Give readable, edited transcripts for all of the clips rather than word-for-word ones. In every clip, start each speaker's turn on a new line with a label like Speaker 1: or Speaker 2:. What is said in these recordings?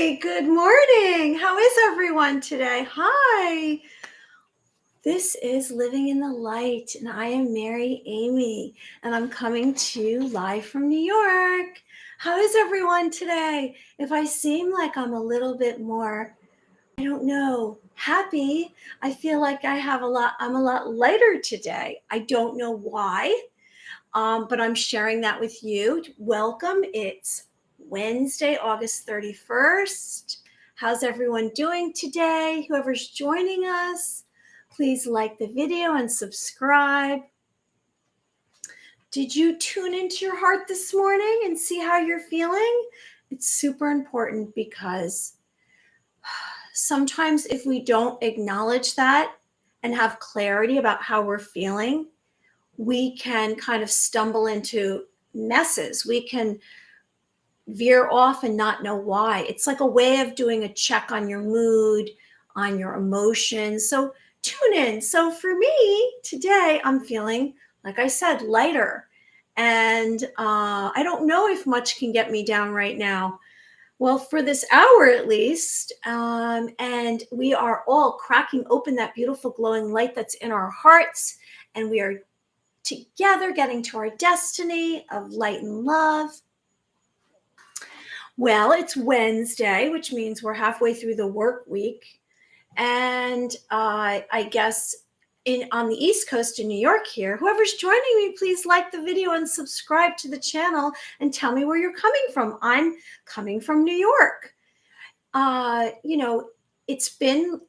Speaker 1: Hi, good morning. How is everyone today? Hi. This is Living in the Light, and I am Mary Amy, and I'm coming to you live from New York. How is everyone today? If I seem like I'm a little bit more, I don't know, happy, I feel like I'm a lot lighter today. I don't know why, but I'm sharing that with you. Welcome. It's Wednesday, August 31st. How's everyone doing today? Whoever's joining us, please like the video and subscribe. Did you tune into your heart this morning and see how you're feeling? It's super important because sometimes if we don't acknowledge that and have clarity about how we're feeling, we can kind of stumble into messes. We can veer off and not know why. It's like a way of doing a check on your mood, on your emotions. So tune in. So for me today, I'm feeling, like I said, lighter. And I don't know if much can get me down right now. Well, for this hour at least. And we are all cracking open that beautiful glowing light that's in our hearts. And we are together getting to our destiny of light and love. Well, it's Wednesday, which means we're halfway through the work week. And I guess on the East Coast in New York here, whoever's joining me, please like the video and subscribe to the channel and tell me where you're coming from. I'm coming from New York. It's been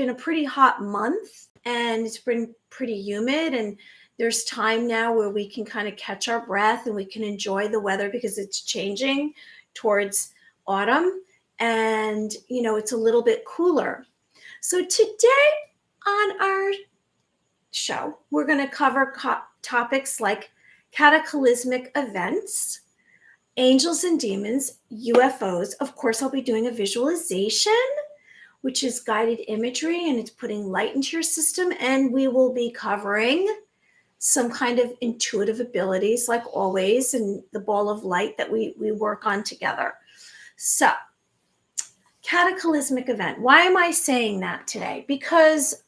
Speaker 1: a pretty hot month, and it's been pretty humid, and there's time now where we can kind of catch our breath and we can enjoy the weather because it's changing towards autumn, and it's a little bit cooler. So today on our show, we're going to cover topics like cataclysmic events, angels and demons, UFOs. Of course, I'll be doing a visualization, which is guided imagery, and it's putting light into your system. And we will be covering some kind of intuitive abilities, like always, and the ball of light that we work on together. So, cataclysmic event. Why am I saying that today? Because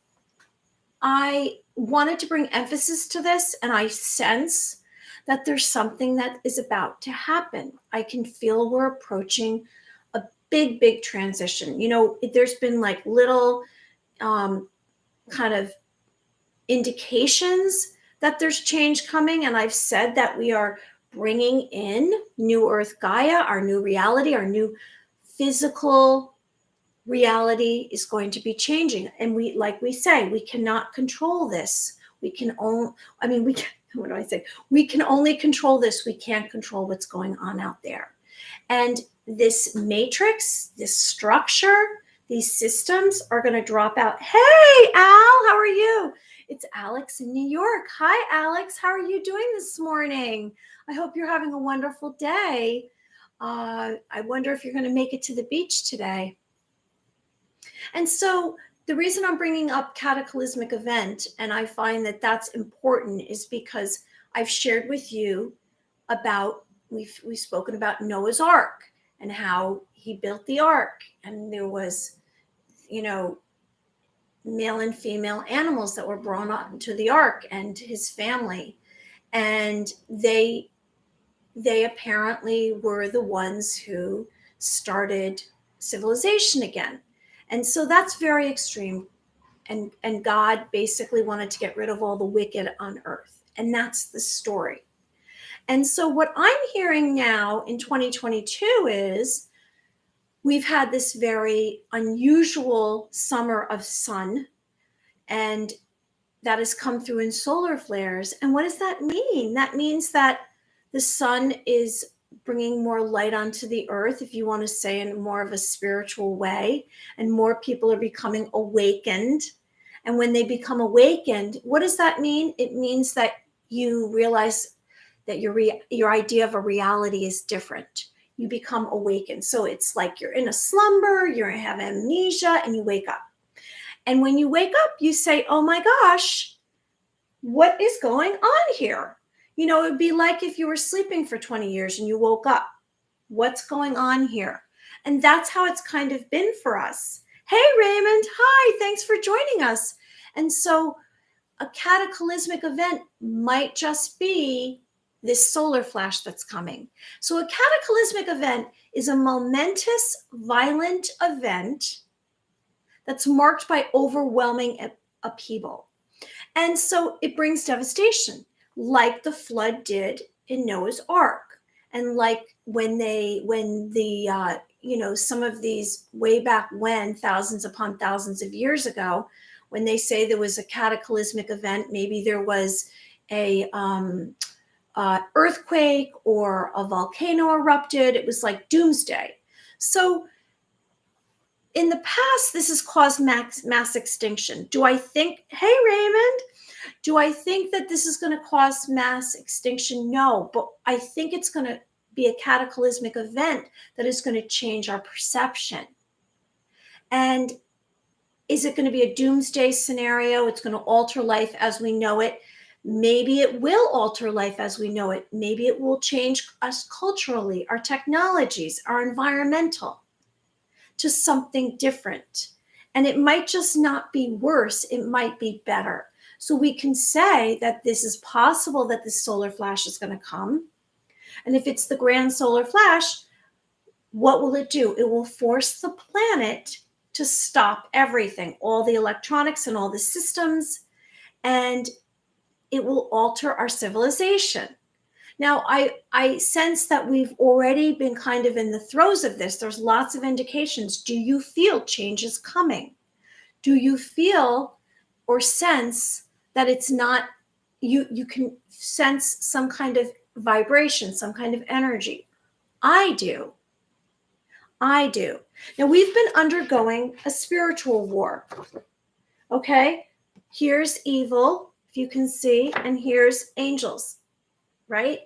Speaker 1: I wanted to bring emphasis to this, and I sense that there's something that is about to happen. I can feel we're approaching a big transition. There's been like little kind of indications that there's change coming, and I've said that we are bringing in new Earth Gaia, our new reality, our new physical reality is going to be changing. And we cannot control this. We can only control this. We can't control what's going on out there. And this matrix, this structure, these systems are going to drop out. Hey, Al, how are you? It's Alex in New York. Hi, Alex. How are you doing this morning? I hope you're having a wonderful day. I wonder if you're going to make it to the beach today. And so the reason I'm bringing up cataclysmic event, and I find that that's important, is because I've shared with you about, we've spoken about Noah's Ark and how he built the ark, and there was, male and female animals that were brought onto the ark, and his family, and they apparently were the ones who started civilization again. And so that's very extreme. And God basically wanted to get rid of all the wicked on earth. And that's the story. And so what I'm hearing now in 2022 is we've had this very unusual summer of sun, and that has come through in solar flares. And what does that mean? That means that the sun is bringing more light onto the earth, if you want to say, in more of a spiritual way, and more people are becoming awakened. And when they become awakened, what does that mean? It means that you realize that your idea of a reality is different. You become awakened. So it's like you're in a slumber, you have amnesia, and you wake up. And when you wake up, you say, oh my gosh, what is going on here? It would be like if you were sleeping for 20 years and you woke up. What's going on here? And that's how it's kind of been for us. Hey, Raymond. Hi. Thanks for joining us. And so a cataclysmic event might just be this solar flash that's coming. So a cataclysmic event is a momentous, violent event that's marked by overwhelming upheaval. And so it brings devastation, like the flood did in Noah's Ark. And like when some of these way back when, thousands upon thousands of years ago, when they say there was a cataclysmic event, maybe there was a earthquake or a volcano erupted. It was like doomsday. So in the past, this has caused mass extinction. Do I think, hey, Raymond, do I think that this is going to cause mass extinction? No, but I think it's going to be a cataclysmic event that is going to change our perception. And is it going to be a doomsday scenario? It's going to alter life as we know it. Maybe it will alter life as we know it. Maybe it will change us culturally, our technologies, our environmental, to something different. And it might just not be worse. It might be better. So we can say that this is possible that this solar flash is going to come. And if it's the grand solar flash, what will it do? It will force the planet to stop everything, all the electronics and all the systems, and it will alter our civilization. Now, I sense that we've already been kind of in the throes of this. There's lots of indications. Do you feel change is coming? Do you feel or sense that it's not, you can sense some kind of vibration, some kind of energy? I do. Now, we've been undergoing a spiritual war. Okay? Here's evil, if you can see, and here's angels, right?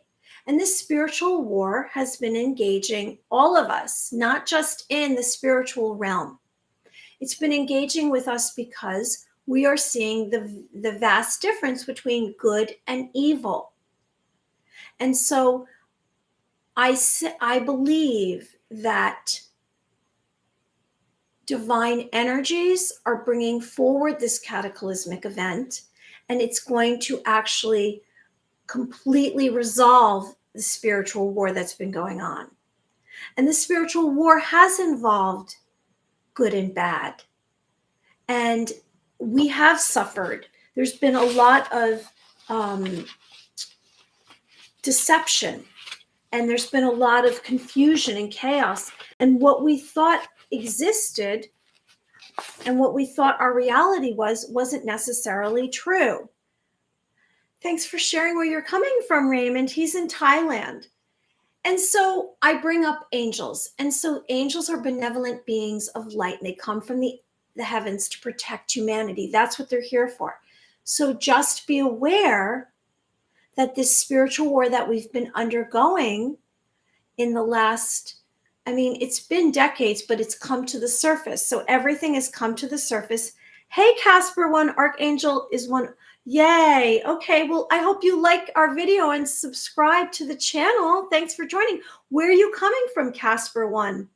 Speaker 1: And this spiritual war has been engaging all of us, not just in the spiritual realm. It's been engaging with us because we are seeing the vast difference between good and evil. And so I believe that divine energies are bringing forward this cataclysmic event, and it's going to actually completely resolve the spiritual war that's been going on. And the spiritual war has involved good and bad. And we have suffered. There's been a lot of deception, and there's been a lot of confusion and chaos. And what we thought existed and what we thought our reality wasn't necessarily true. Thanks for sharing where you're coming from, Raymond. He's in Thailand. And so I bring up angels. And so angels are benevolent beings of light, and they come from the heavens to protect humanity. That's what they're here for. So just be aware that this spiritual war that we've been undergoing in the last, it's been decades, but it's come to the surface. So everything has come to the surface. Hey, Casper One, Archangel is one. Yay. Okay. Well, I hope you like our video and subscribe to the channel. Thanks for joining. Where are you coming from, Casper One?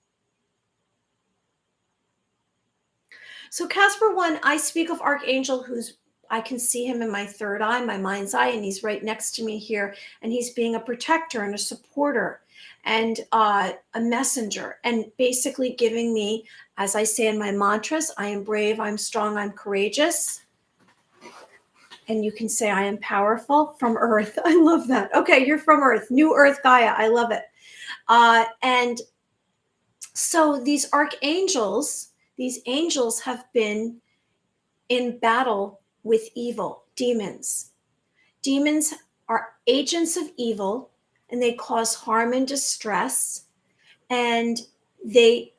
Speaker 1: So Casper One, I speak of Archangel, I can see him in my third eye, my mind's eye, and he's right next to me here. And he's being a protector and a supporter and a messenger, and basically giving me, as I say in my mantras, I am brave, I'm strong, I'm courageous. And you can say, I am powerful from Earth. I love that. Okay, you're from Earth, New Earth Gaia. I love it. And so these archangels, these angels have been in battle with evil, demons. Demons are agents of evil, and they cause harm and distress, and they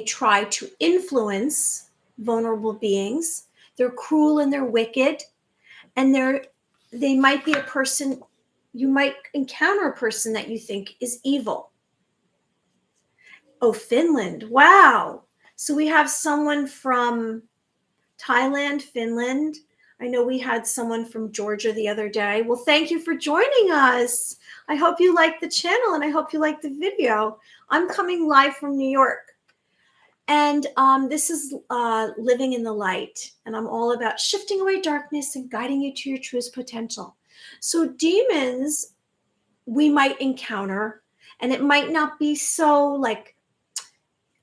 Speaker 1: try to influence vulnerable beings. They're cruel and they're wicked, and they might be a person, you might encounter a person that you think is evil. Oh, Finland. Wow. So we have someone from Thailand, Finland. I know we had someone from Georgia the other day. Well, thank you for joining us. I hope you like the channel and I hope you like the video. I'm coming live from New York. And this is Living in the Light. And I'm all about shifting away darkness and guiding you to your truest potential. So demons we might encounter, and it might not be so like,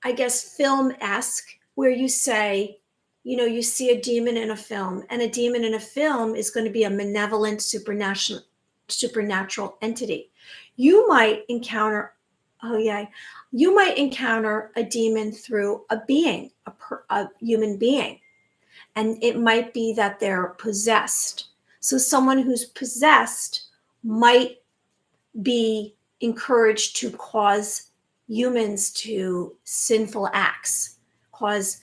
Speaker 1: I guess, film-esque, where you say, you know, you see a demon in a film, and a demon in a film is going to be a malevolent supernatural entity. You might encounter, you might encounter a demon through a being, a human being, and it might be that they're possessed. So someone who's possessed might be encouraged to cause humans to sinful acts, cause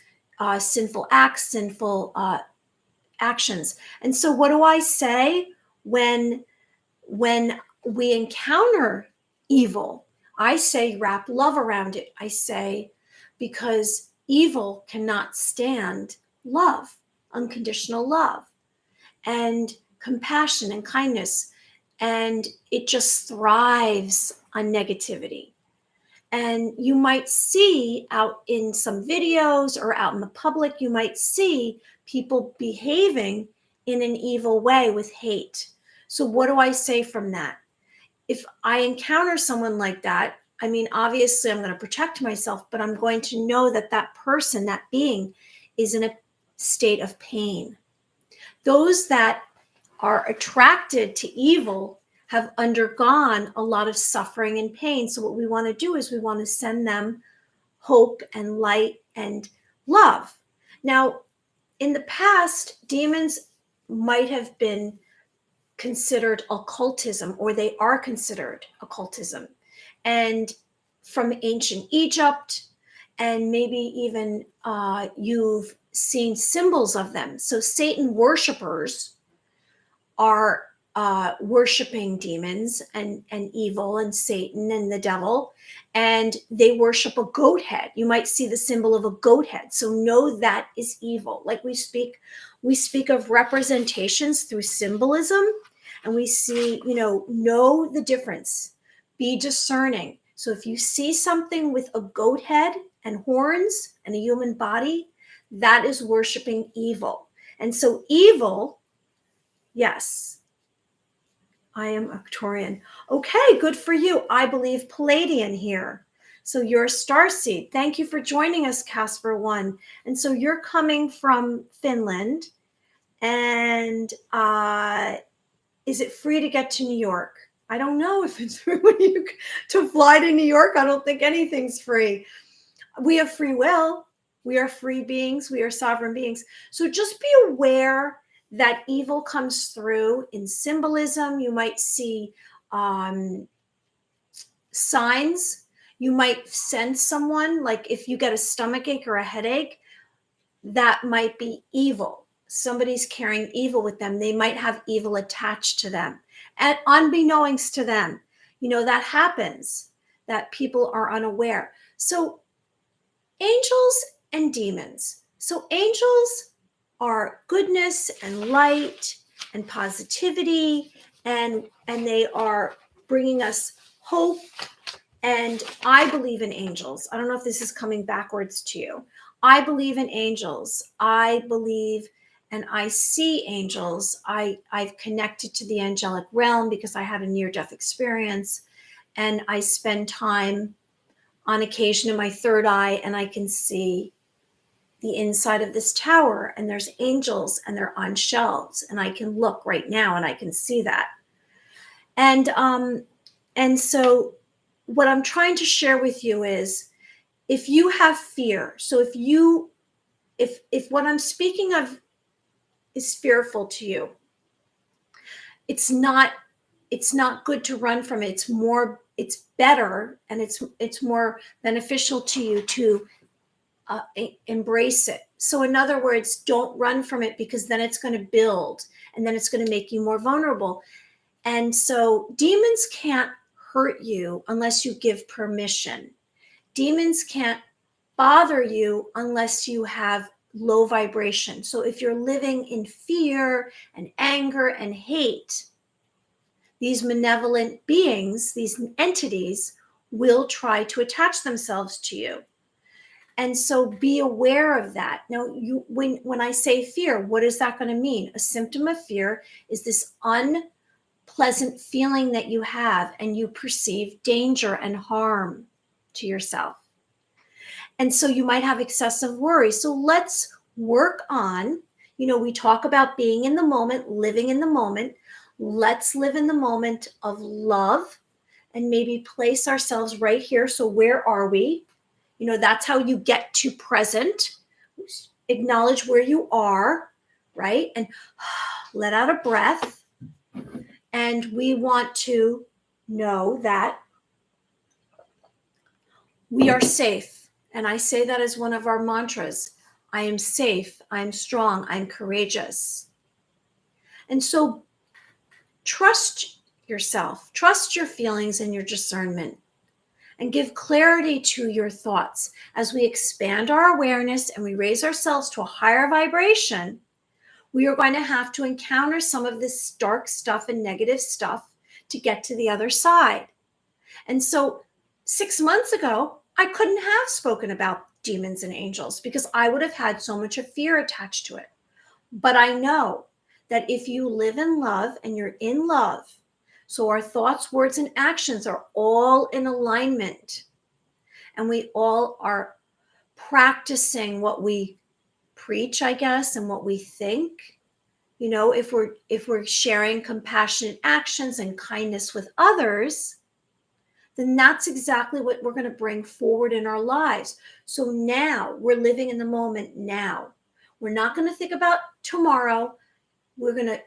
Speaker 1: sinful acts, sinful actions. And so what do I say when we encounter evil? I say wrap love around it. I say, because evil cannot stand love, unconditional love, and compassion and kindness. And it just thrives on negativity. And you might see out in some videos or out in the public, you might see people behaving in an evil way with hate. So what do I say from that? If I encounter someone like that, I mean, obviously I'm going to protect myself, but I'm going to know that that person, that being, is in a state of pain. Those that are attracted to evil have undergone a lot of suffering and pain. So what we want to do is we want to send them hope and light and love. Now, in the past, demons might have been considered occultism, or they are considered occultism. And from ancient Egypt, and maybe even you've seen symbols of them. So Satan worshipers are worshiping demons and evil and Satan and the devil, and they worship a goat head. You might see the symbol of a goat head. So know that is evil. Like we speak of representations through symbolism, and we see, know the difference. Be discerning. So if you see something with a goat head and horns and a human body, that is worshiping evil. And so evil, yes, I am Arcturian. Okay, good for you. I believe Palladian here. So you're a starseed. Thank you for joining us, Casper One. And so you're coming from Finland. And is it free to get to New York? I don't know if it's free to fly to New York. I don't think anything's free. We have free will. We are free beings. We are sovereign beings. So just be aware that evil comes through in symbolism. You might see signs. You might sense someone, like if you get a stomachache or a headache, that might be evil. Somebody's carrying evil with them. They might have evil attached to them. And unbeknownst to them, that happens, that people are unaware. So angels and demons. So angels are goodness and light and positivity, and they are bringing us hope. And I believe in angels. I don't know if this is coming backwards to you. I believe in angels. I believe and I see angels. I've connected to the angelic realm because I had a near-death experience, and I spend time on occasion in my third eye, and I can see the inside of this tower, and there's angels, and they're on shelves, and I can look right now and I can see that. And so what I'm trying to share with you is, if you have fear, so if what I'm speaking of is fearful to you, it's not good to run from it. It's better, and it's more beneficial to you to embrace it. So in other words, don't run from it, because then it's going to build, and then it's going to make you more vulnerable. And so demons can't hurt you unless you give permission. Demons can't bother you unless you have low vibration. So if you're living in fear and anger and hate, these malevolent beings, these entities, will try to attach themselves to you. And so be aware of that. Now, when I say fear, what is that going to mean? A symptom of fear is this unpleasant feeling that you have, and you perceive danger and harm to yourself. And so you might have excessive worry. So let's work on, we talk about being in the moment, living in the moment. Let's live in the moment of love and maybe place ourselves right here. So where are we? That's how you get to present. Acknowledge where you are, right? And let out a breath. And we want to know that we are safe. And I say that as one of our mantras. I am safe. I'm strong. I'm courageous. And so trust yourself. Trust your feelings and your discernment. And give clarity to your thoughts. As we expand our awareness and we raise ourselves to a higher vibration, we are going to have to encounter some of this dark stuff and negative stuff to get to the other side. And so 6 months ago, I couldn't have spoken about demons and angels because I would have had so much of fear attached to it. But I know that if you live in love and you're in love, so our thoughts, words, and actions are all in alignment. And we all are practicing what we preach, I guess, and what we think. If we're sharing compassionate actions and kindness with others, then that's exactly what we're going to bring forward in our lives. So now we're living in the moment now. We're not going to think about tomorrow. We're going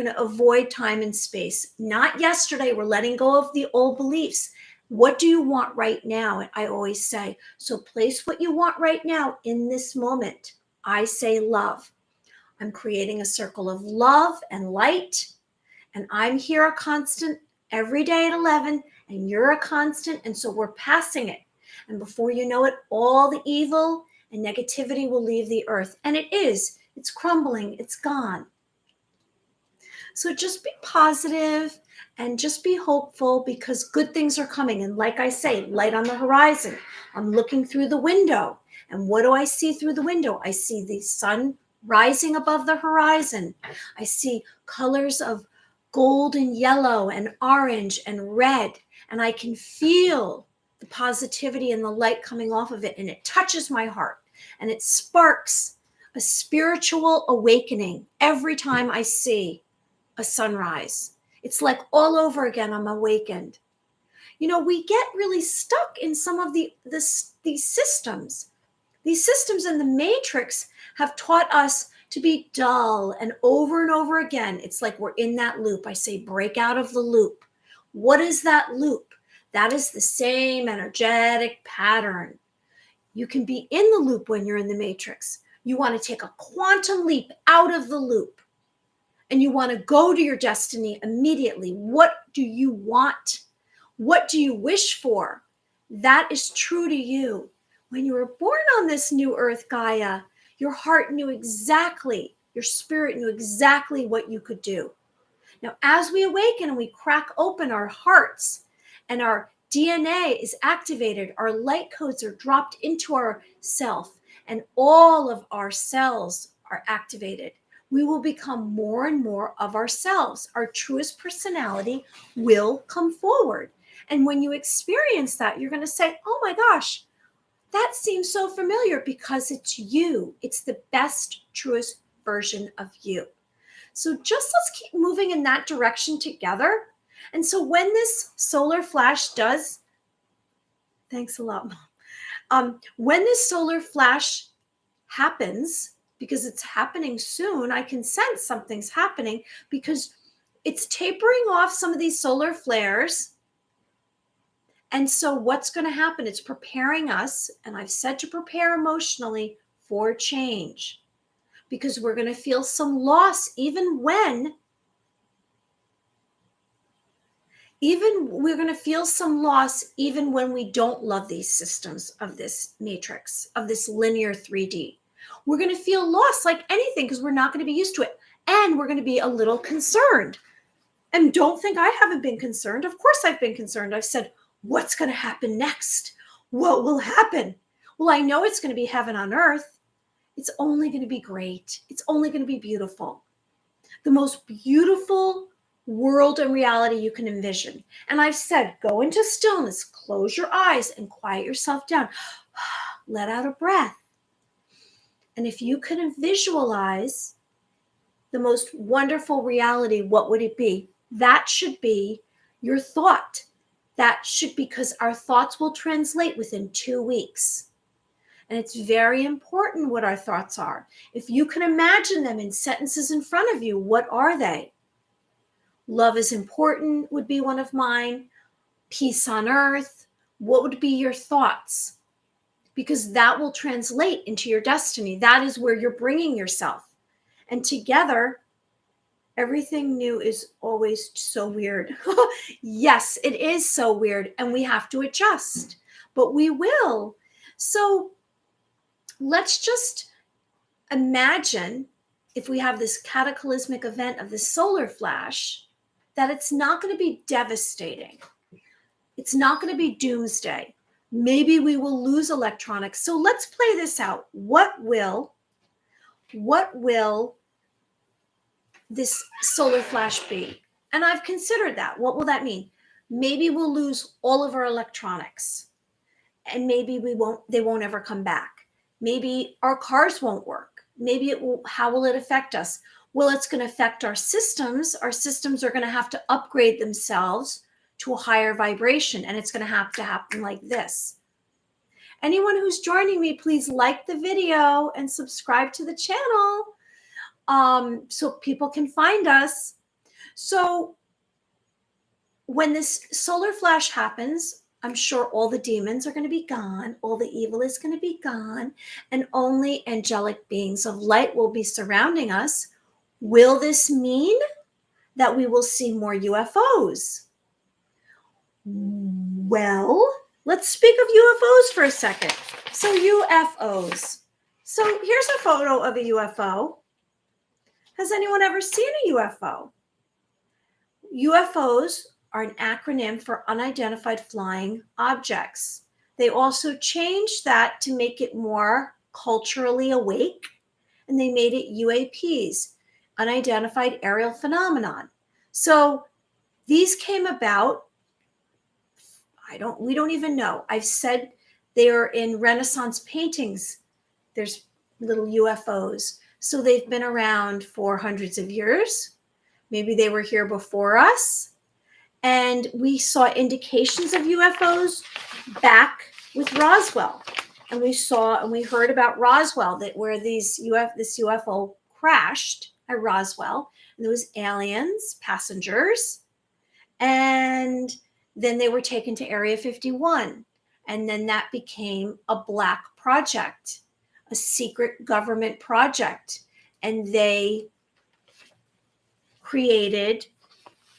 Speaker 1: to avoid time and space. Not yesterday. We're letting go of the old beliefs. What do you want right now? I always say, so place what you want right now in this moment. I say love. I'm creating a circle of love and light. And I'm here a constant every day at 11. And you're a constant. And so we're passing it. And before you know it, all the evil and negativity will leave the earth. And it is. It's crumbling. It's gone. So just be positive and just be hopeful because good things are coming. And like I say, light on the horizon. I'm looking through the window. And what do I see through the window? I see the sun rising above the horizon. I see colors of gold and yellow and orange and red. And I can feel the positivity and the light coming off of it. And it touches my heart. And it sparks a spiritual awakening every time I see a sunrise. It's like all over again, I'm awakened. We get really stuck in some of these systems. These systems in the matrix have taught us to be dull and over again. It's like we're in that loop. I say break out of the loop. What is that loop? That is the same energetic pattern. You can be in the loop when you're in the matrix. You want to take a quantum leap out of the loop. And you want to go to your destiny immediately. What do you want? What do you wish for? That is true to you. When you were born on this new earth, Gaia, your heart knew exactly, your spirit knew exactly what you could do. Now, as we awaken and we crack open our hearts and our DNA is activated, our light codes are dropped into our self, and all of our cells are activated. We will become more and more of ourselves. Our truest personality will come forward. And when you experience that, you're going to say, oh my gosh, that seems so familiar because it's you. It's the best, truest version of you. So just let's keep moving in that direction together. And so when this solar flash does, thanks a lot, Mom. When this solar flash happens, because it's happening soon, I can sense something's happening because it's tapering off some of these solar flares. And so what's going to happen? It's preparing us, and I've said to prepare emotionally for change because we're going to feel some loss even when we're going to feel some loss even when we don't love these systems of this matrix, of this linear 3D. We're going to feel lost like anything because we're not going to be used to it. And we're going to be a little concerned. And don't think I haven't been concerned. Of course I've been concerned. I've said, what's going to happen next? What will happen? Well, I know it's going to be heaven on earth. It's only going to be great. It's only going to be beautiful. The most beautiful world and reality you can envision. And I've said, go into stillness, close your eyes and quiet yourself down. Let out a breath. And if you can visualize the most wonderful reality, what would it be? That should be your thought. That should, because our thoughts will translate within 2 weeks. And it's very important what our thoughts are. If you can imagine them in sentences in front of you, what are they? Love is important would be one of mine. Peace on earth. What would be your thoughts? Because that will translate into your destiny. That is where you're bringing yourself. And together, everything new is always so weird. Yes, it is so weird. And we have to adjust. But we will. So let's just imagine if we have this cataclysmic event of the solar flash, that it's not going to be devastating. It's not going to be doomsday. Maybe we will lose electronics. So let's play this out. What will this solar flash be? And I've considered that. What will that mean? Maybe we'll lose all of our electronics. And maybe they won't ever come back. Maybe our cars won't work. Maybe how will it affect us? Well, it's going to affect our systems. Our systems are going to have to upgrade themselves to a higher vibration, and it's going to have to happen like this. Anyone who's joining me, please like the video and subscribe to the channel so people can find us. So when this solar flash happens, I'm sure all the demons are going to be gone. All the evil is going to be gone. And only angelic beings of light will be surrounding us. Will this mean that we will see more UFOs? Well, let's speak of UFOs for a second. So UFOs. So here's a photo of a UFO. Has anyone ever seen a UFO? UFOs are an acronym for unidentified flying objects. They also changed that to make it more culturally awake, and they made it UAPs, unidentified aerial phenomenon. So these came about, we don't even know. I've said they are in Renaissance paintings. There's little UFOs. So they've been around for hundreds of years. Maybe they were here before us. And we saw indications of UFOs back with Roswell. And we heard about Roswell, that where this UFO crashed at Roswell. And there was aliens, passengers. And then they were taken to Area 51. And then that became a black project, a secret government project. And they created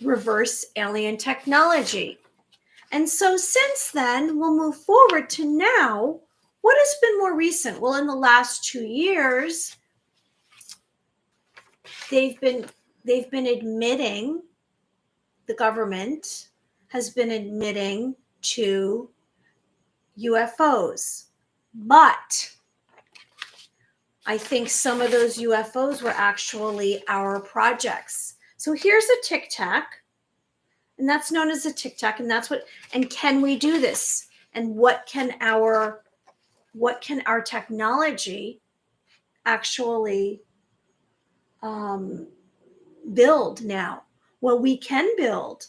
Speaker 1: reverse alien technology. And so since then, we'll move forward to now. What has been more recent? Well, in the last 2 years, they've been admitting, the government has been admitting to UFOs. But I think some of those UFOs were actually our projects. So here's a Tic Tac, and that's known as a Tic Tac, and can we do this? And what can our technology actually build now? Well, we can build.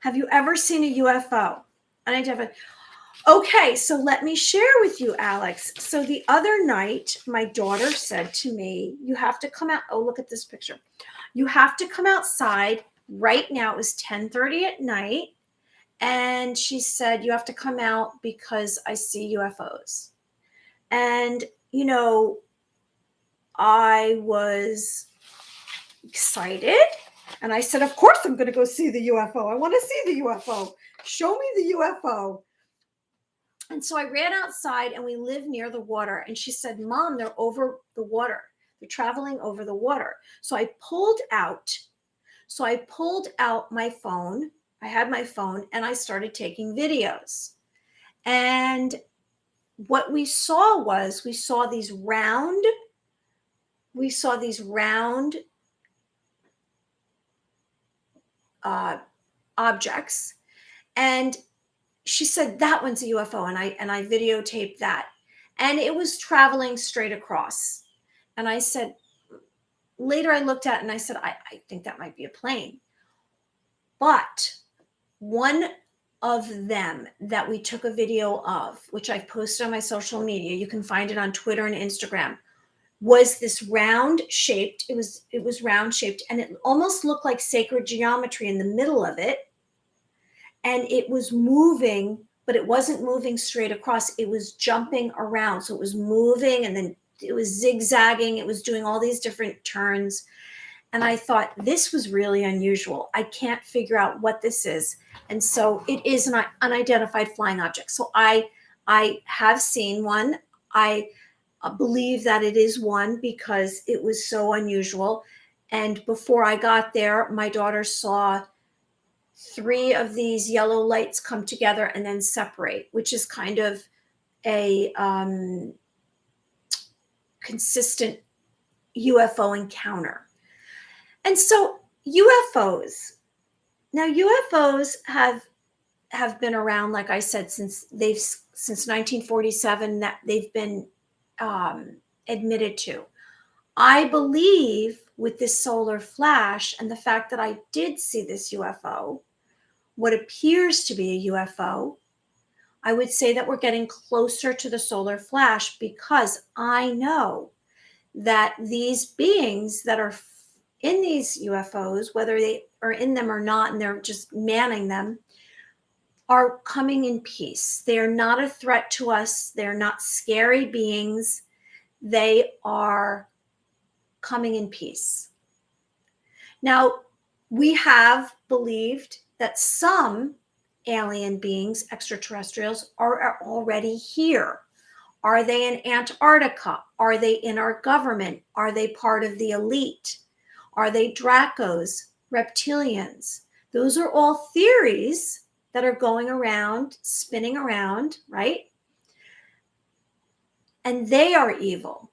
Speaker 1: Have you ever seen a UFO? Okay, so let me share with you, Alex. So the other night, my daughter said to me, you have to come out. Oh, look at this picture. You have to come outside right now. It was 10:30 at night. And she said, you have to come out because I see UFOs. And, I was excited. And I said, of course, I'm going to go see the UFO. I want to see the UFO. Show me the UFO. And so I ran outside, and we live near the water. And she said, Mom, they're over the water. They're traveling over the water. So I pulled out my phone. I had my phone, and I started taking videos. And what we saw these round uh, objects. And she said, that one's a UFO. And I videotaped that. And it was traveling straight across. And I said, later I looked at it and I said, I think that might be a plane. But one of them that we took a video of, which I've posted on my social media, you can find it on Twitter and Instagram, was this round shaped. It was round shaped, and it almost looked like sacred geometry in the middle of it. And it was moving, but it wasn't moving straight across. It was jumping around. So it was moving, and then it was zigzagging. It was doing all these different turns. And I thought, this was really unusual. I can't figure out what this is. And so it is an unidentified flying object. So I have seen one. I believe that it is one because it was so unusual. And before I got there, my daughter saw 3 of these yellow lights come together and then separate, which is kind of a consistent UFO encounter. And so UFOs have been around, like I said, since 1947, that they've been admitted to. I believe with this solar flash and the fact that I did see this UFO, what appears to be a UFO, I would say that we're getting closer to the solar flash, because I know that these beings that are in these UFOs, whether they are in them or not, and they're just manning them, are coming in peace. They are not a threat to us. They're not scary beings. They are coming in peace. Now, we have believed that some alien beings, extraterrestrials, are already here. Are they in Antarctica? Are they in our government? Are they part of the elite? Are they Dracos, reptilians? Those are all theories that are going around, spinning around, right? And they are evil.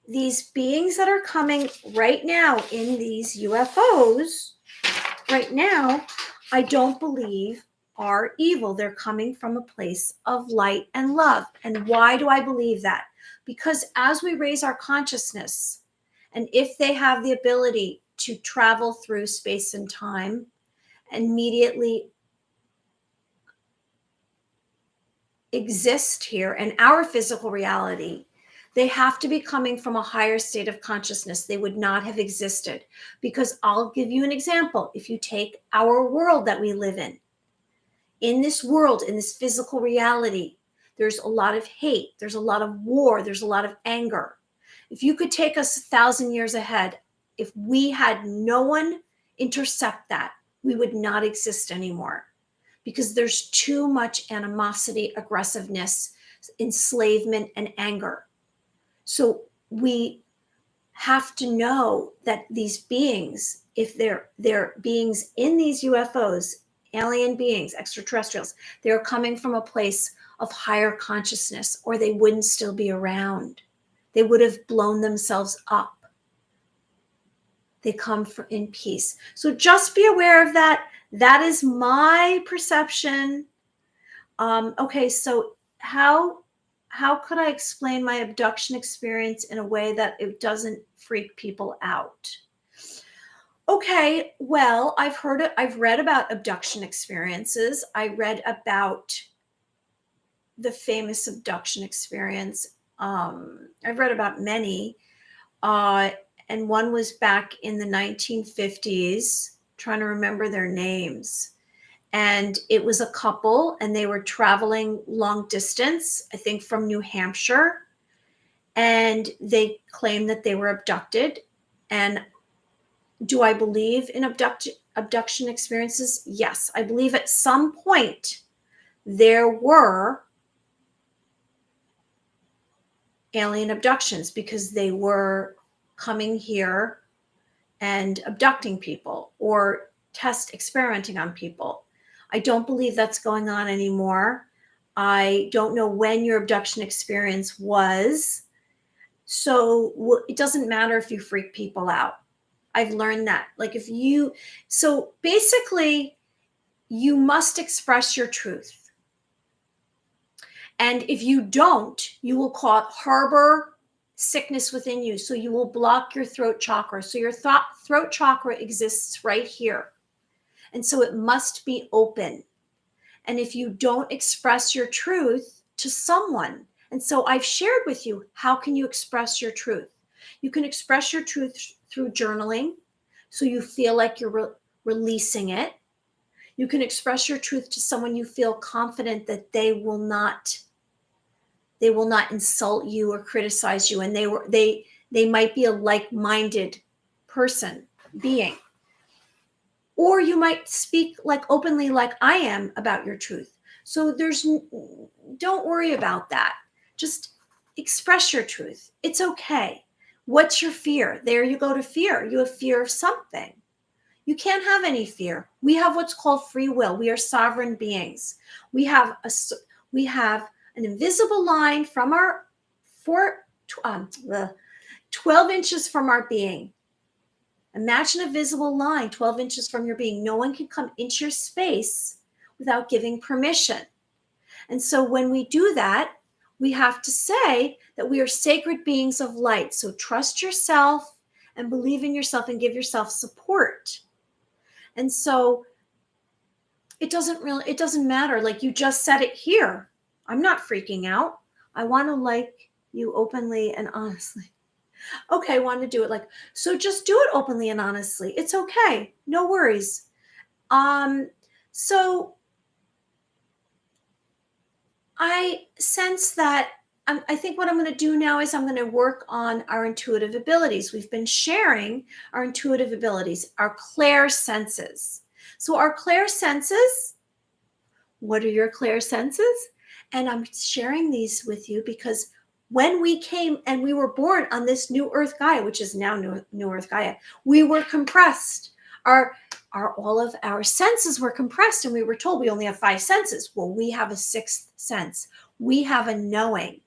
Speaker 1: These beings that are coming right now in these UFOs, right now, I don't believe are evil. They're coming from a place of light and love. And why do I believe that? Because as we raise our consciousness, and if they have the ability to travel through space and time, immediately exist here in our physical reality, they have to be coming from a higher state of consciousness. They would not have existed. Because I'll give you an example. If you take our world that we live in this world, in this physical reality, there's a lot of hate, there's a lot of war, there's a lot of anger. If you could take us 1,000 years ahead, if we had no one intercept that, we would not exist anymore, because there's too much animosity, aggressiveness, enslavement, and anger. So we have to know that these beings, if they're beings in these UFOs, alien beings, extraterrestrials, they're coming from a place of higher consciousness, or they wouldn't still be around. They would have blown themselves up. They come in peace. So just be aware of that. That is my perception. Okay, so how could I explain my abduction experience in a way that it doesn't freak people out? Okay, well, I've read about abduction experiences. I read about the famous abduction experience. I've read about many, and one was back in the 1950s, trying to remember their names. And it was a couple, and they were traveling long distance, I think from New Hampshire. And they claimed that they were abducted. And do I believe in abduction experiences? Yes, I believe at some point there were alien abductions because they were coming here and abducting people or experimenting on people. I don't believe that's going on anymore. I don't know when your abduction experience was. So it doesn't matter if you freak people out. I've learned that. So basically, you must express your truth. And if you don't, you will harbor sickness within you. So you will block your throat chakra. So your throat chakra exists right here. And so it must be open. And if you don't express your truth to someone, and so I've shared with you, how can you express your truth? You can express your truth through journaling. So you feel like you're releasing it. You can express your truth to someone you feel confident that they will not insult you or criticize you, and they might be a like-minded being. Or you might speak openly like I am about your truth. So don't worry about that. Just express your truth. It's okay. What's your fear? There you go to fear. You have fear of something. You can't have any fear. We have what's called free will. We are sovereign beings. We have an invisible line from 12 inches from our being. Imagine a visible line 12 inches from your being. No one can come into your space without giving permission. And so when we do that, we have to say that we are sacred beings of light. So trust yourself and believe in yourself and give yourself support. And so it doesn't matter. Like you just said it here. I'm not freaking out. I want to like you openly and honestly. Okay, I want to do it so just do it openly and honestly. It's okay. No worries. So I sense that I think what I'm going to do now is I'm going to work on our intuitive abilities. We've been sharing our intuitive abilities, our clair senses. So our clair senses, what are your clair senses? And I'm sharing these with you because when we came and we were born on this new Earth Gaia, which is now new Earth Gaia, we were compressed. All of our senses were compressed, and we were told we only have 5 senses. Well, we have a 6th sense. We have a knowing.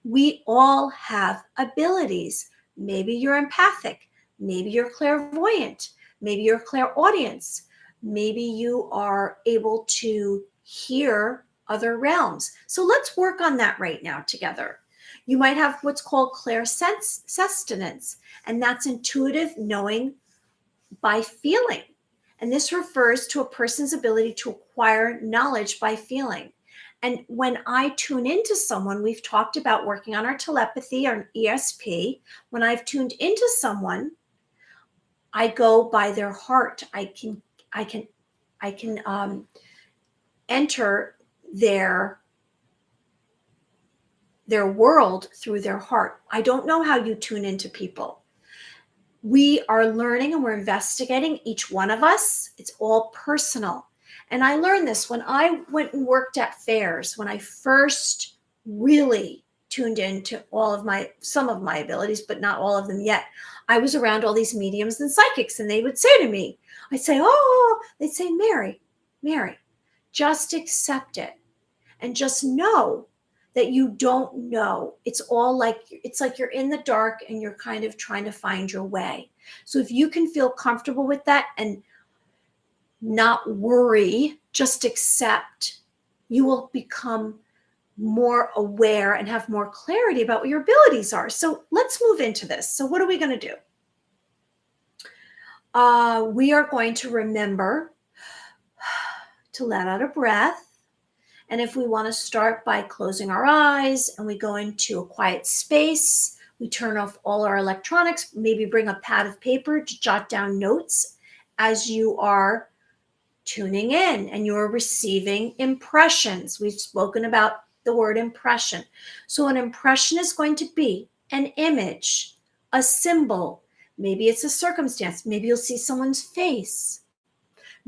Speaker 1: We all have abilities. Maybe you're empathic. Maybe you're clairvoyant. Maybe you're clairaudience. Maybe you are able to hear other realms. So let's work on that right now together. You might have what's called clairsentience, and that's intuitive knowing by feeling. And this refers to a person's ability to acquire knowledge by feeling. And when I tune into someone, we've talked about working on our telepathy, our ESP. When I've tuned into someone, I go by their heart. I can enter their world through their heart. I don't know how you tune into people. We are learning and we're investigating, each one of us. It's all personal. And I learned this when I went and worked at fairs, when I first really tuned into some of my abilities, but not all of them yet. I was around all these mediums and psychics, and they would say to me, I'd say, they'd say, Mary, just accept it. And just know that you don't know. It's like you're in the dark and you're kind of trying to find your way. So if you can feel comfortable with that and not worry, just accept, you will become more aware and have more clarity about what your abilities are. So let's move into this. So what are we going to do? We are going to remember to let out a breath. And if we want to start by closing our eyes and we go into a quiet space, we turn off all our electronics, maybe bring a pad of paper to jot down notes as you are tuning in and you're receiving impressions. We've spoken about the word impression. So an impression is going to be an image, a symbol. Maybe it's a circumstance. Maybe you'll see someone's face.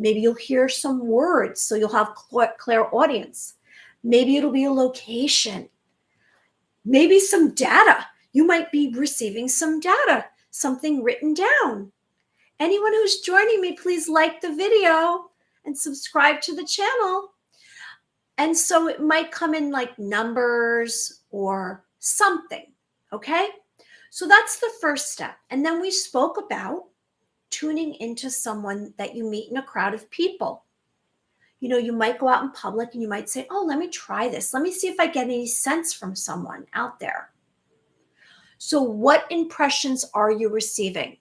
Speaker 1: Maybe you'll hear some words, so you'll have clairaudience. Maybe it'll be a location. Maybe some data. You might be receiving some data, something written down. Anyone who's joining me, please like the video and subscribe to the channel. And so it might come in like numbers or something, okay? So that's the first step. And then we spoke about tuning into someone that you meet in a crowd of people. You know, you might go out in public and you might say, oh, let me try this. Let me see if I get any sense from someone out there. So what impressions are you receiving?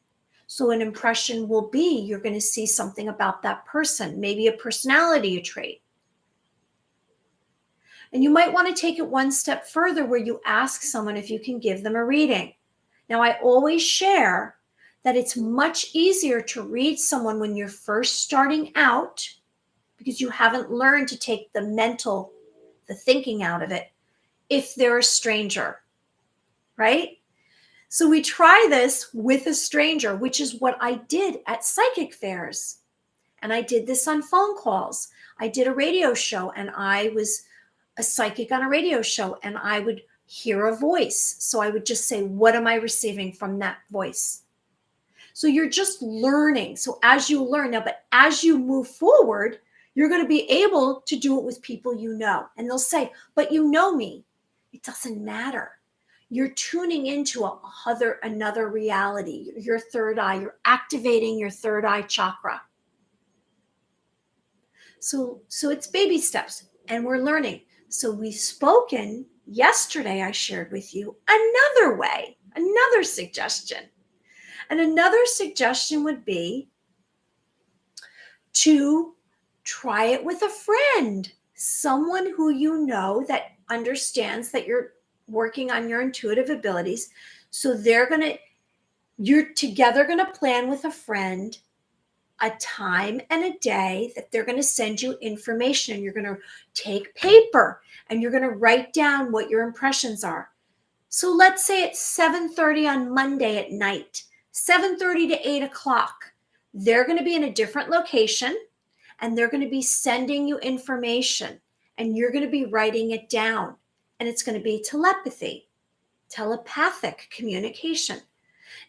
Speaker 1: So an impression will be you're going to see something about that person, maybe a personality trait. And you might want to take it one step further where you ask someone if you can give them a reading. Now, I always share that it's much easier to read someone when you're first starting out because you haven't learned to take the thinking out of it if they're a stranger, right? So we try this with a stranger, which is what I did at psychic fairs. And I did this on phone calls. I did a radio show and I was a psychic on a radio show and I would hear a voice. So I would just say, what am I receiving from that voice? So you're just learning. So as you learn now, but as you move forward, you're going to be able to do it with people you know. And they'll say, but you know me. It doesn't matter. You're tuning into another reality, your third eye. You're activating your third eye chakra. So it's baby steps and we're learning. So we've spoken yesterday. I shared with you another way, another suggestion. And another suggestion would be to try it with a friend, someone who you know that understands that you're working on your intuitive abilities. So you're together going to plan with a friend a time and a day that they're going to send you information, and you're going to take paper and you're going to write down what your impressions are. So let's say it's 7:30 on Monday at night, 7:30 to 8 o'clock. They're going to be in a different location and they're going to be sending you information and you're going to be writing it down. And it's going to be telepathic communication.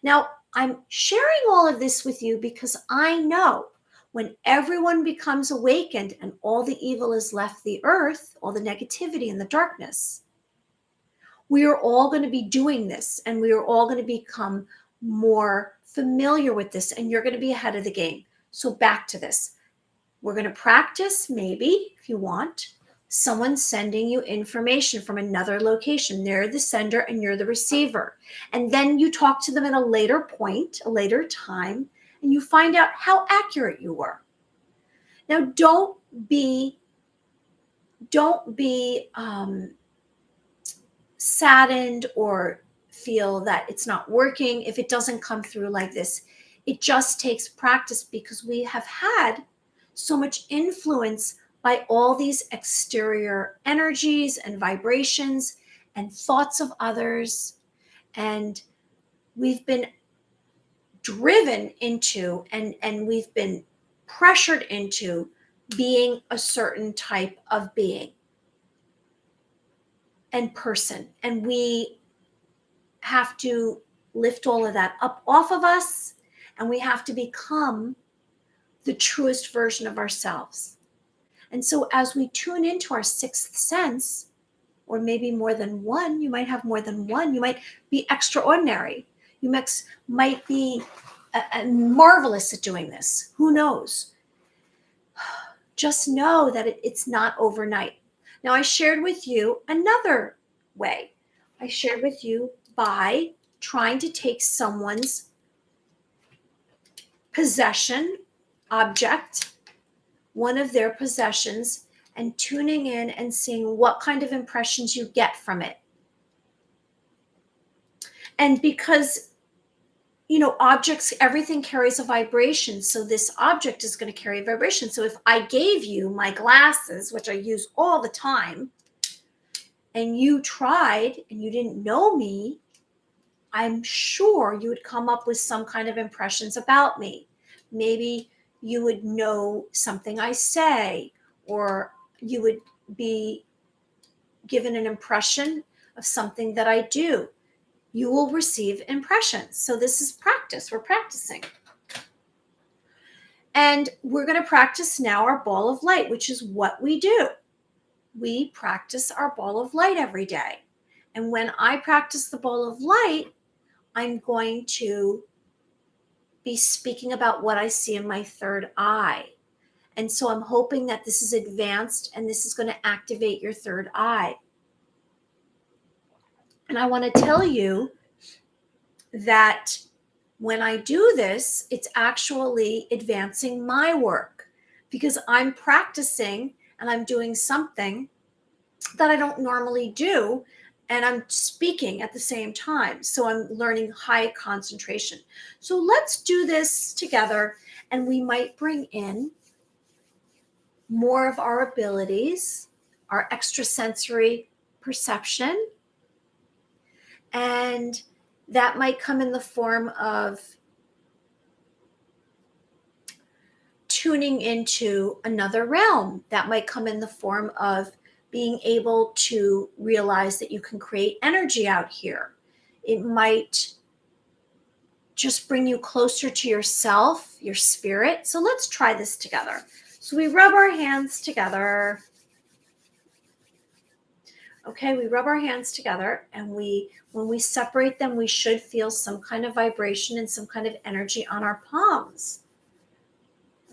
Speaker 1: Now, I'm sharing all of this with you because I know when everyone becomes awakened and all the evil has left the earth, all the negativity and the darkness, we are all going to be doing this and we are all going to become more familiar with this and you're going to be ahead of the game. So back to this. We're going to practice, maybe, if you want, someone sending you information from another location. They're the sender and you're the receiver. And then you talk to them at a later point, a later time, and you find out how accurate you were. Now, don't be saddened or feel that it's not working if it doesn't come through like this. It just takes practice because we have had so much influence by all these exterior energies and vibrations and thoughts of others. And we've been driven into and we've been pressured into being a certain type of being and person. And we have to lift all of that up off of us, and we have to become the truest version of ourselves. And so as we tune into our sixth sense, or maybe more than one, you might have more than one, you might be extraordinary. You might be marvelous at doing this. Who knows? Just know that it's not overnight. Now, I shared with you another way. I shared with you by trying to take someone's possession, object, one of their possessions, and tuning in and seeing what kind of impressions you get from it. And because, objects, everything carries a vibration. So this object is going to carry a vibration. So if I gave you my glasses, which I use all the time, and you tried and you didn't know me, I'm sure you would come up with some kind of impressions about me. Maybe you would know something I say, or you would be given an impression of something that I do, you will receive impressions. So this is practice. We're practicing. And we're going to practice now our ball of light, which is what we do. We practice our ball of light every day. And when I practice the ball of light, I'm going to be speaking about what I see in my third eye. And so I'm hoping that this is advanced and this is going to activate your third eye. And I want to tell you that when I do this, it's actually advancing my work because I'm practicing and I'm doing something that I don't normally do. And I'm speaking at the same time. So I'm learning high concentration. So let's do this together, and we might bring in more of our abilities, our extrasensory perception. And that might come in the form of tuning into another realm. That might come in the form of being able to realize that you can create energy out here. It might just bring you closer to yourself, your spirit. So let's try this together. So we rub our hands together. Okay, we rub our hands together, and when we separate them, we should feel some kind of vibration and some kind of energy on our palms.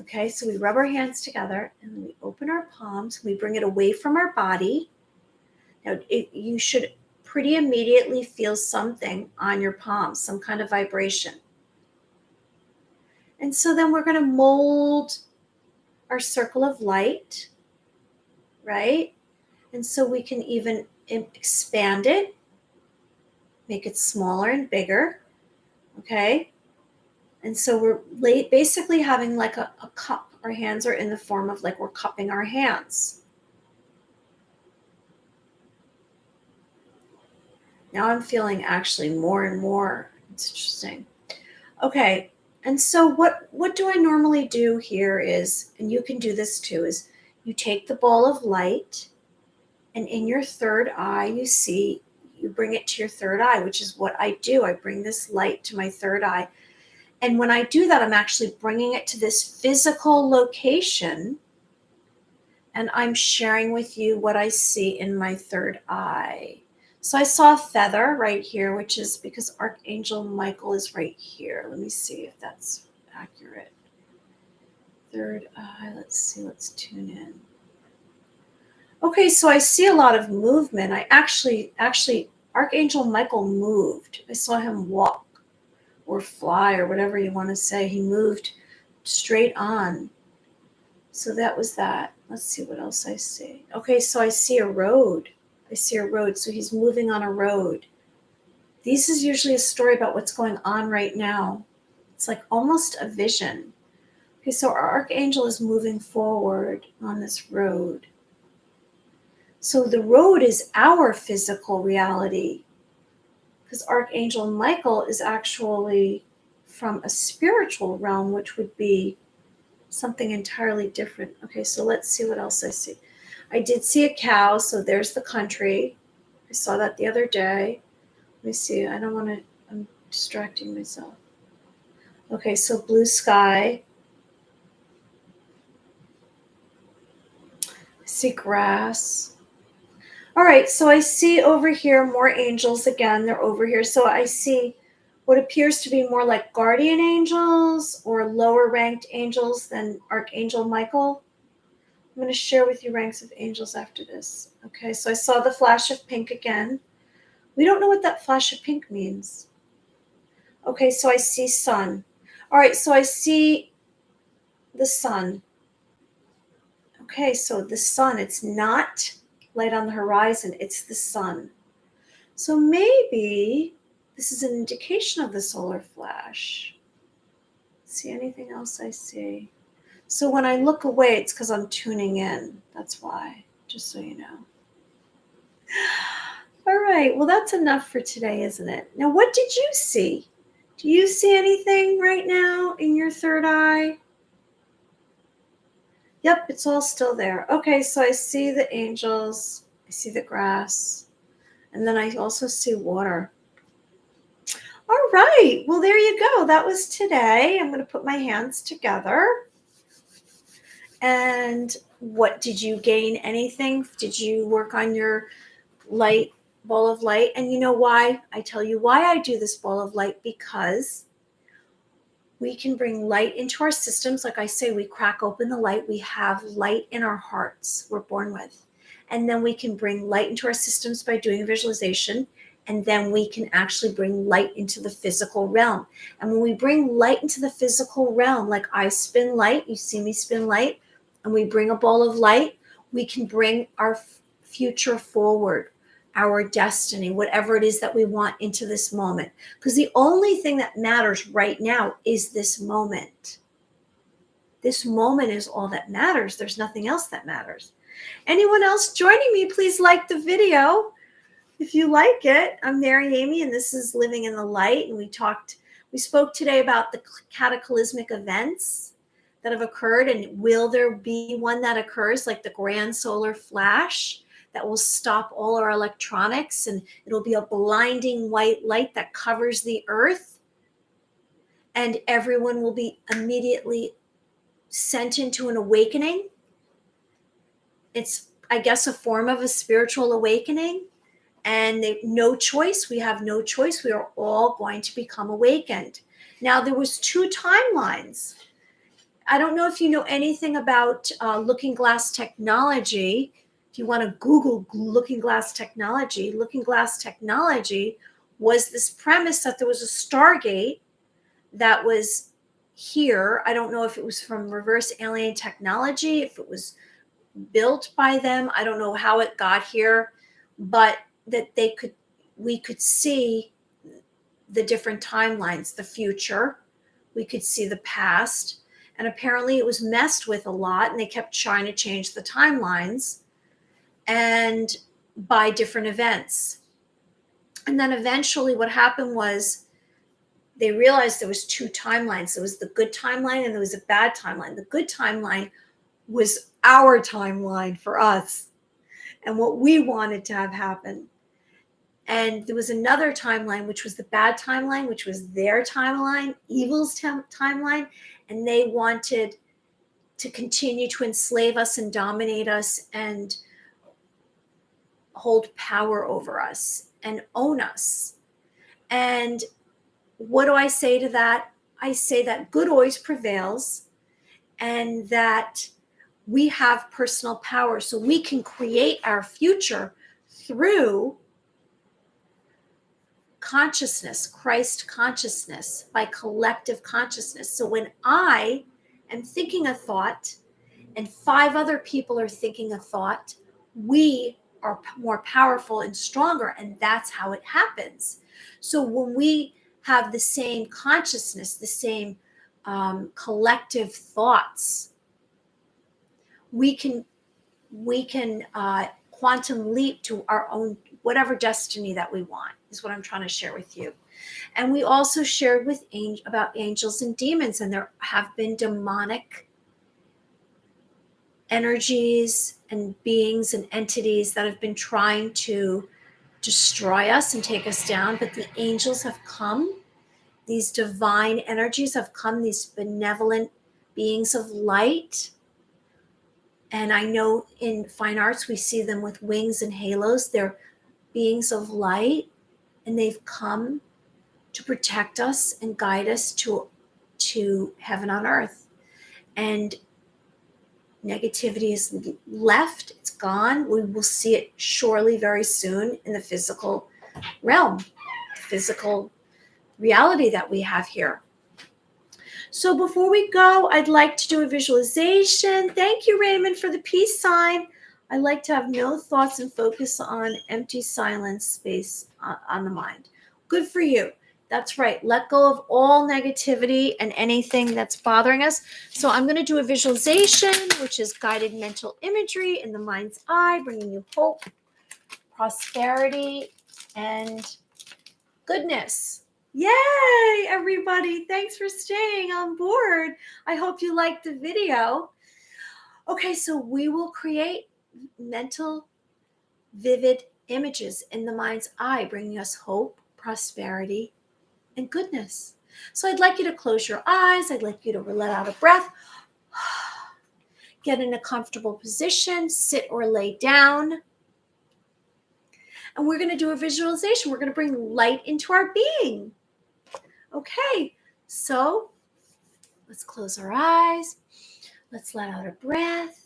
Speaker 1: Okay, so we rub our hands together and we open our palms. We bring it away from our body. Now, you should pretty immediately feel something on your palms, some kind of vibration. And so then we're going to mold our circle of light, right? And so we can even expand it, make it smaller and bigger, okay? And so we're basically having like a cup. Our hands are in the form of like we're cupping our hands. Now I'm feeling actually more and more. It's interesting. Okay, and so what do I normally do here is, and you can do this too, is you take the ball of light, and in your third eye, you bring it to your third eye, which is what I do. I bring this light to my third eye. And when I do that, I'm actually bringing it to this physical location, and I'm sharing with you what I see in my third eye. So I saw a feather right here, which is because Archangel Michael is right here. Let me see if that's accurate. Third eye, let's see, let's tune in. Okay, so I see a lot of movement. I actually, Archangel Michael moved. I saw him walk or fly or whatever you want to say. He moved straight on. So that was that. Let's see what else I see. Okay, so I see a road. So he's moving on a road. This is usually a story about what's going on right now. It's like almost a vision. Okay, so our archangel is moving forward on this road. So the road is our physical reality, because Archangel Michael is actually from a spiritual realm, which would be something entirely different. Okay, so let's see what else I see. I did see a cow, so there's the country. I saw that the other day. Let me see. I'm distracting myself. Okay, so blue sky. I see grass. All right, so I see over here more angels again. They're over here. So I see what appears to be more like guardian angels or lower ranked angels than Archangel Michael. I'm going to share with you ranks of angels after this. Okay, so I saw the flash of pink again. We don't know what that flash of pink means. Okay, so I see sun. All right, so I see the sun. Okay, so the sun, it's not light on the horizon, it's the sun. So maybe this is an indication of the solar flash. See anything else I see? So when I look away, it's because I'm tuning in. That's why, just so you know. All right, well, that's enough for today, isn't it? Now, what did you see? Do you see anything right now in your third eye? Yep, it's all still there. Okay, so I see the angels. I see the grass. And then I also see water. All right. Well, there you go. That was today. I'm going to put my hands together. And what did you gain? Anything? Did you work on your light, ball of light? And you know why? I tell you why I do this ball of light, because we can bring light into our systems. Like I say, we crack open the light. We have light in our hearts we're born with. And then we can bring light into our systems by doing visualization. And then we can actually bring light into the physical realm. And when we bring light into the physical realm, like I spin light, you see me spin light, and we bring a ball of light, we can bring our future forward, our destiny, whatever it is that we want into this moment. Because the only thing that matters right now is this moment. This moment is all that matters. There's nothing else that matters. Anyone else joining me, please like the video if you like it. I'm Mary Amy, and this is Living in the Light. And we spoke today about the cataclysmic events that have occurred, and will there be one that occurs, like the grand solar flash, that will stop all our electronics, and it'll be a blinding white light that covers the earth, and everyone will be immediately sent into an awakening. It's, I guess, a form of a spiritual awakening, and no choice. We have no choice. We are all going to become awakened. Now, there was 2 timelines. I don't know if you know anything about looking glass technology. If you want to Google looking glass technology was this premise that there was a Stargate that was here. I don't know if it was from reverse alien technology, if it was built by them. I don't know how it got here, but that we could see the different timelines, the future. We could see the past. And apparently it was messed with a lot, and they kept trying to change the timelines and by different events. And then eventually what happened was they realized there was 2 timelines. There was the good timeline and there was a bad timeline. The good timeline was our timeline for us and what we wanted to have happen. And there was another timeline, which was the bad timeline, which was their timeline, evil's timeline. And they wanted to continue to enslave us and dominate us and hold power over us and own us. And what do I say to that? I say that good always prevails, and that we have personal power, so we can create our future through consciousness, Christ consciousness, by collective consciousness. So when I am thinking a thought and 5 other people are thinking a thought, we are more powerful and stronger, and that's how it happens. So when we have the same consciousness, the same collective thoughts, we can quantum leap to our own whatever destiny that we want, is what I'm trying to share with you. And we also shared with about angels and demons, and there have been demonic energies and beings and entities that have been trying to destroy us and take us down, but the angels have come. These divine energies have come, these benevolent beings of light. And I know in fine arts, we see them with wings and halos. They're beings of light, and they've come to protect us and guide us to heaven on earth. And negativity is left, it's gone. We will see it surely very soon in the physical realm, physical reality that we have here. So before we go, I'd like to do a visualization. Thank you, Raymond, for the peace sign. I like to have no thoughts and focus on empty silence space on the mind. Good for you. That's right. Let go of all negativity and anything that's bothering us. So I'm going to do a visualization, which is guided mental imagery in the mind's eye, bringing you hope, prosperity, and goodness. Yay, everybody. Thanks for staying on board. I hope you liked the video. Okay, so we will create mental, vivid images in the mind's eye, bringing us hope, prosperity, and goodness. So I'd like you to close your eyes. I'd like you to let out a breath. Get in a comfortable position, sit or lay down. And we're going to do a visualization. We're going to bring light into our being. Okay, so let's close our eyes. Let's let out a breath.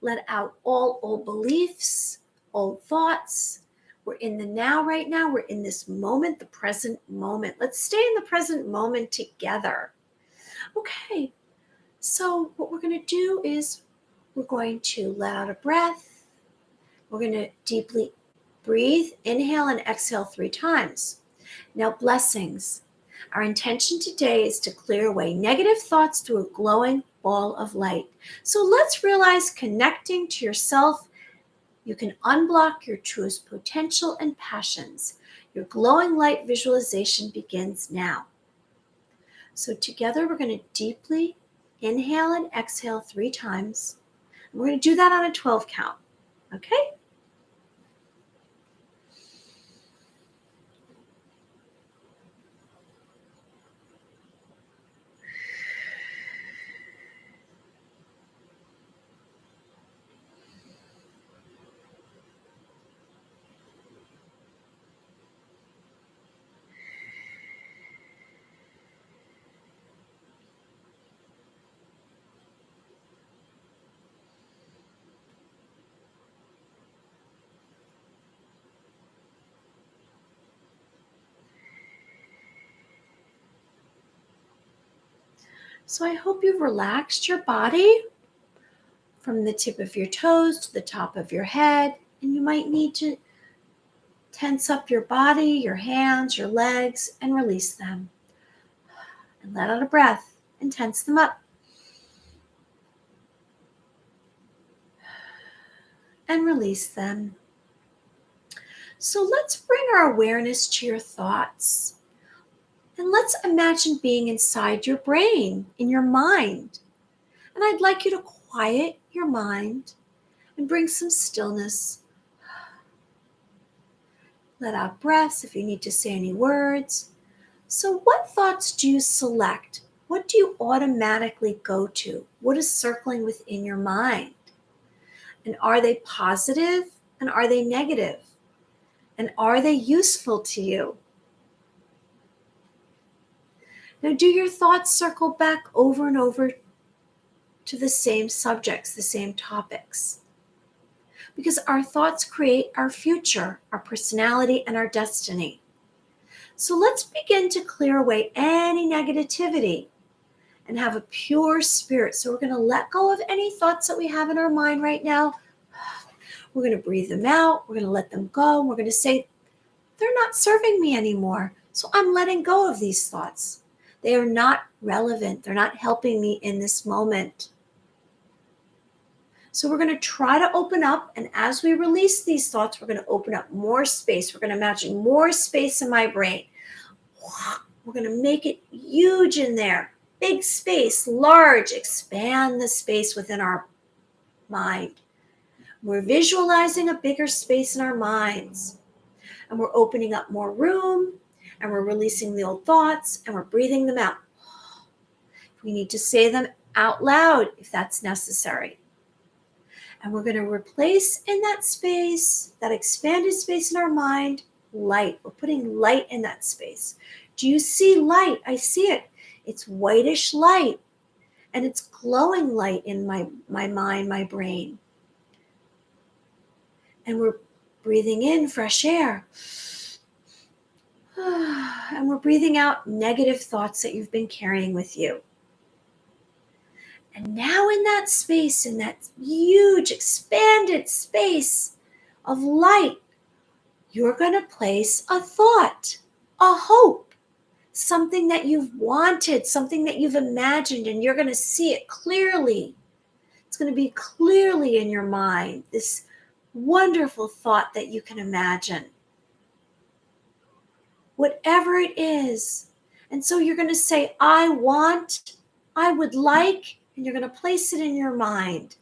Speaker 1: Let out all old beliefs, old thoughts. We're in the now right now. We're in this moment, the present moment. Let's stay in the present moment together. Okay, so what we're going to do is we're going to let out a breath. We're going to deeply breathe, inhale and exhale 3 times. Now, blessings. Our intention today is to clear away negative thoughts through a glowing ball of light. So let's realize connecting to yourself, you can unblock your truest potential and passions. Your glowing light visualization begins now. So together we're going to deeply inhale and exhale 3 times. We're going to do that on a 12 count. Okay? So I hope you've relaxed your body from the tip of your toes to the top of your head, and you might need to tense up your body, your hands, your legs, and release them. And let out a breath and tense them up. And release them. So let's bring our awareness to your thoughts. And let's imagine being inside your brain, in your mind. And I'd like you to quiet your mind and bring some stillness. Let out breaths if you need to say any words. So what thoughts do you select? What do you automatically go to? What is circling within your mind? And are they positive and are they negative? And are they useful to you? Now, do your thoughts circle back over and over to the same subjects, the same topics? Because our thoughts create our future, our personality, and our destiny. So let's begin to clear away any negativity and have a pure spirit. So we're going to let go of any thoughts that we have in our mind right now. We're going to breathe them out. We're going to let them go. We're going to say, they're not serving me anymore. So I'm letting go of these thoughts. They are not relevant. They're not helping me in this moment. So we're going to try to open up. And as we release these thoughts, we're going to open up more space. We're going to imagine more space in my brain. We're going to make it huge in there. Big space, large, expand the space within our mind. We're visualizing a bigger space in our minds. And we're opening up more room. And we're releasing the old thoughts. And we're breathing them out. We need to say them out loud if that's necessary. And we're going to replace in that space, that expanded space in our mind, light. We're putting light in that space. Do you see light? I see it. It's whitish light. And it's glowing light in my mind, my brain. And we're breathing in fresh air. And we're breathing out negative thoughts that you've been carrying with you. And now in that space, in that huge expanded space of light, you're going to place a thought, a hope, something that you've wanted, something that you've imagined, and you're going to see it clearly. It's going to be clearly in your mind, this wonderful thought that you can imagine. Whatever it is. And so you're going to say, I want, I would like, and you're going to place it in your mind.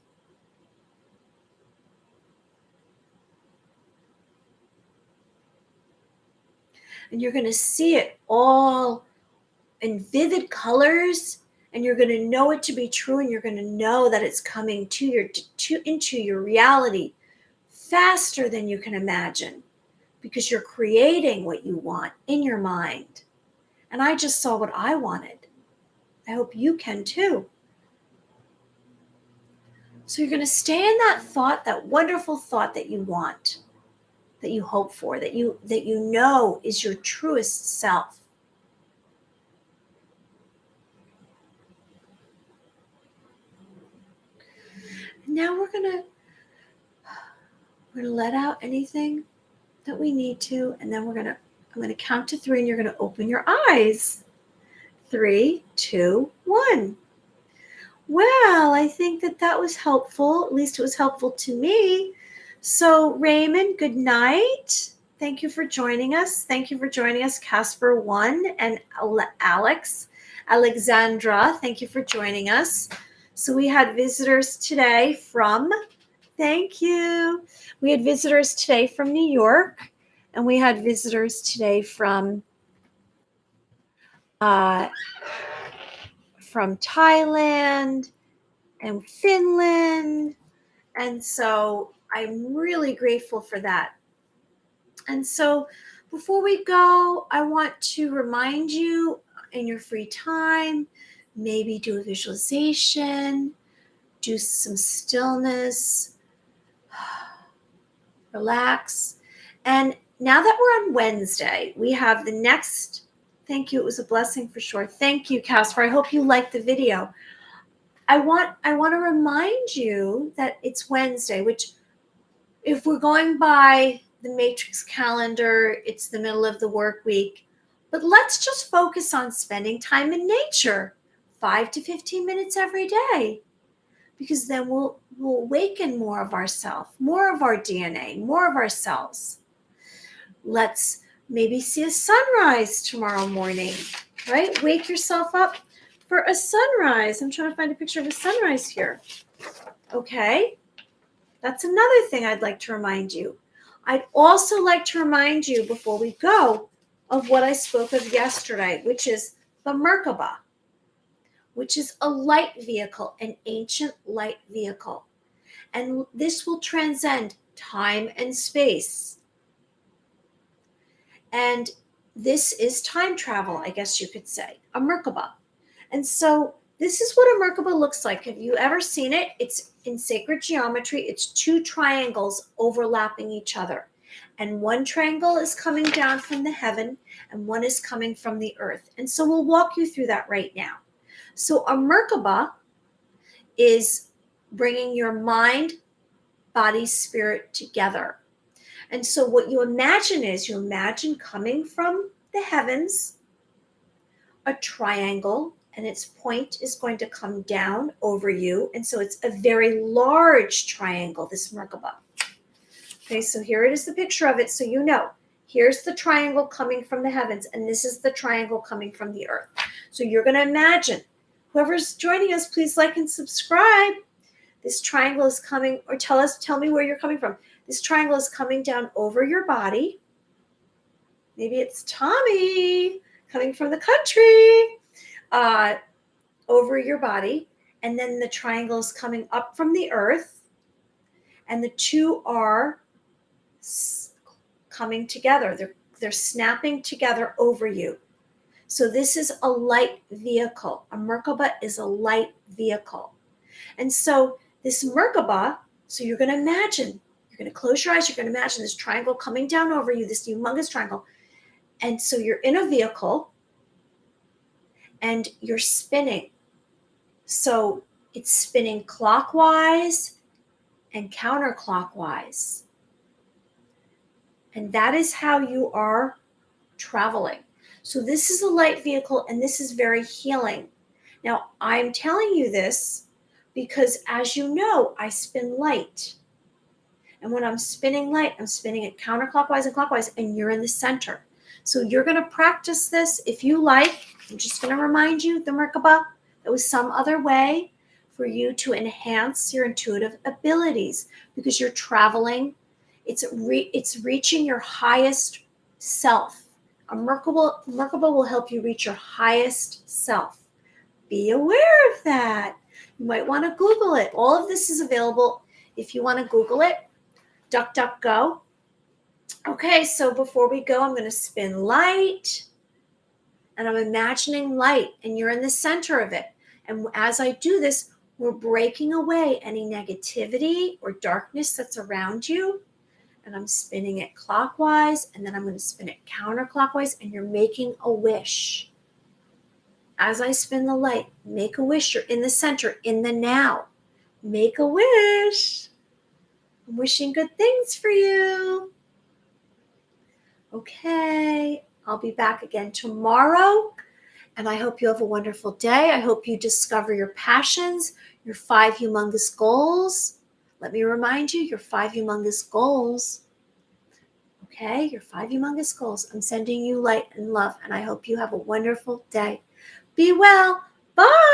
Speaker 1: and you're going to see it all in vivid colors, and you're going to know it to be true, and you're going to know that it's coming into your reality faster than you can imagine, because you're creating what you want in your mind. And I just saw what I wanted. I hope you can too. So you're going to stay in that thought, that wonderful thought that you want, that you hope for, that you know is your truest self. And now we're going to let out anything that we need to, and then I'm going to count to 3, and you're going to open your eyes. 3, 2, 1. Well, I think that was helpful. At least it was helpful to me. So Raymond, good night. Thank you for joining us. Thank you for joining us, Casper 1 and Alexandra. Thank you for joining us. So we had visitors today from, thank you. We had visitors today from New York, and we had visitors today from Thailand and Finland. And so I'm really grateful for that. And so before we go, I want to remind you, in your free time, maybe do a visualization, do some stillness, relax. And now that we're on Wednesday, we have the next, thank you, it was a blessing for sure. Thank you, Casper. I hope you liked the video. I want to remind you that it's Wednesday, which, if we're going by the Matrix calendar, it's the middle of the work week. But let's just focus on spending time in nature, 5 to 15 minutes every day, because then we'll awaken more of ourselves, more of our DNA, more of our cells. Let's maybe see a sunrise tomorrow morning, right? Wake yourself up for a sunrise. I'm trying to find a picture of a sunrise here. Okay. That's another thing I'd like to remind you. I'd also like to remind you, before we go, of what I spoke of yesterday, which is the Merkaba, which is a light vehicle, an ancient light vehicle. And this will transcend time and space. And this is time travel, I guess you could say, a Merkaba. And so this is what a Merkaba looks like. Have you ever seen it? It's in sacred geometry. It's 2 triangles overlapping each other. And one triangle is coming down from the heaven, and one is coming from the earth. And so we'll walk you through that right now. So a Merkaba is bringing your mind, body, spirit together. And so what you imagine is, you imagine coming from the heavens, a triangle, and its point is going to come down over you. And so it's a very large triangle, this Merkaba. Okay, so here it is, the picture of it, so you know. Here's the triangle coming from the heavens, and this is the triangle coming from the earth. So you're going to imagine, whoever's joining us, please like and subscribe. This triangle is coming, or tell me where you're coming from. This triangle is coming down over your body. Maybe it's Tommy coming from the country. Over your body, and then the triangle is coming up from the earth, and the 2 are coming together. They're snapping together over you. So this is a light vehicle. A Merkaba is a light vehicle. And so this Merkaba, so you're going to imagine, you're going to close your eyes, you're going to imagine this triangle coming down over you, this humongous triangle. And so you're in a vehicle, and you're spinning. So it's spinning clockwise and counterclockwise. And that is how you are traveling. So this is a light vehicle, and this is very healing. Now, I'm telling you this because, as you know, I spin light. And when I'm spinning light, I'm spinning it counterclockwise and clockwise, and you're in the center. So you're going to practice this if you like. I'm just going to remind you, the Merkaba, there was some other way for you to enhance your intuitive abilities, because you're traveling. It's reaching your highest self, Merkaba will help you reach your highest self. Be aware of that. You might want to Google it. All of this is available if you want to Google it. DuckDuckGo. Okay, so before we go, I'm going to spin light. And I'm imagining light, and you're in the center of it. And as I do this, we're breaking away any negativity or darkness that's around you. And I'm spinning it clockwise, and then I'm going to spin it counterclockwise, and you're making a wish. As I spin the light, make a wish. You're in the center, in the now. Make a wish. I'm wishing good things for you. Okay, I'll be back again tomorrow, and I hope you have a wonderful day. I hope you discover your passions, your 5 humongous goals. Let me remind you, your 5 humongous goals. Okay, your 5 humongous goals. I'm sending you light and love, and I hope you have a wonderful day. Be well. Bye.